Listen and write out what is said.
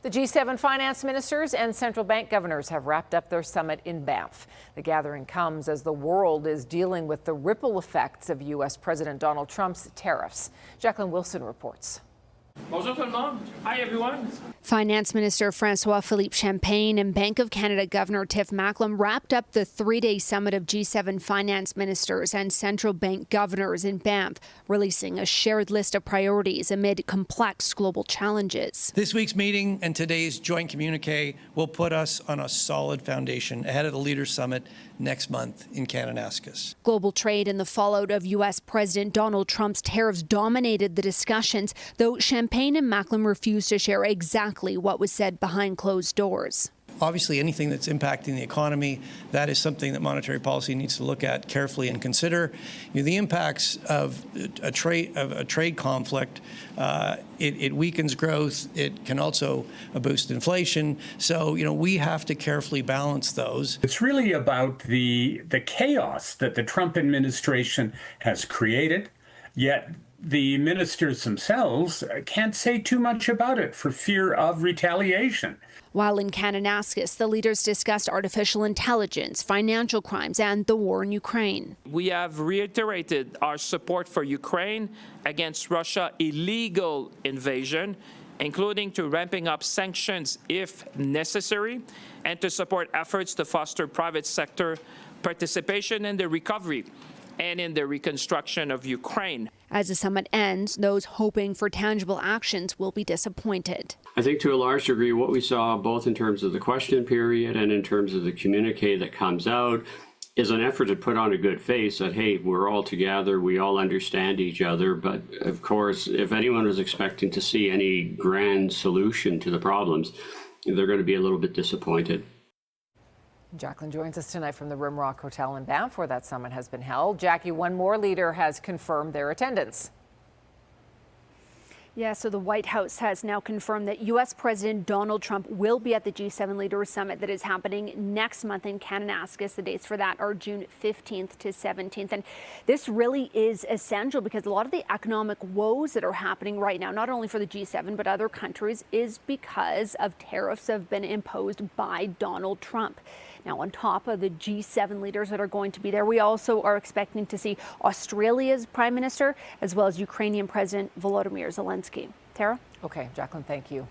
The G7 finance ministers and central bank governors have wrapped up their summit in Banff. The gathering comes as the world is dealing with the ripple effects of U.S. President Donald Trump's tariffs. Jacqueline Wilson reports. Bonjour tout le monde. Hi everyone. Finance Minister François-Philippe Champagne and Bank of Canada Governor Tiff Macklem wrapped up the three-day summit of G7 finance ministers and central bank governors in Banff, releasing a shared list of priorities amid complex global challenges. This week's meeting and today's joint communique will put us on a solid foundation ahead of the Leaders Summit next month in Kananaskis. Global trade and the fallout of U.S. President Donald Trump's tariffs dominated the discussions, though Champagne and Macklem refused to share exactly what was said behind closed doors. Obviously, anything that's impacting the economy, that is something that monetary policy needs to look at carefully and consider. The impacts of a trade conflict, it weakens growth. It can also boost inflation. So, we have to carefully balance those. It's really about the chaos that the Trump administration has created, yet the ministers themselves can't say too much about it for fear of retaliation. While in Kananaskis, the leaders discussed artificial intelligence, financial crimes, and the war in Ukraine. We have reiterated our support for Ukraine against Russia's illegal invasion, including to ramping up sanctions if necessary, and to support efforts to foster private sector participation in the recovery and in the reconstruction of Ukraine. As the summit ends, those hoping for tangible actions will be disappointed. I think to a large degree what we saw both in terms of the question period and in terms of the communique that comes out is an effort to put on a good face that, hey, we're all together, we all understand each other. But of course, if anyone was expecting to see any grand solution to the problems, they're going to be a little bit disappointed. Jacqueline joins us tonight from the Rimrock Hotel in Banff, where that summit has been held. Jackie, one more leader has confirmed their attendance. Yeah, so the White House has now confirmed that U.S. President Donald Trump will be at the G7 Leaders Summit that is happening next month in Kananaskis. The dates for that are June 15th to 17th. And this really is essential because a lot of the economic woes that are happening right now, not only for the G7 but other countries, is because of tariffs that have been imposed by Donald Trump. Now, on top of the G7 leaders that are going to be there, we also are expecting to see Australia's Prime Minister as well as Ukrainian President Volodymyr Zelensky. Tara? Okay, Jacqueline, thank you.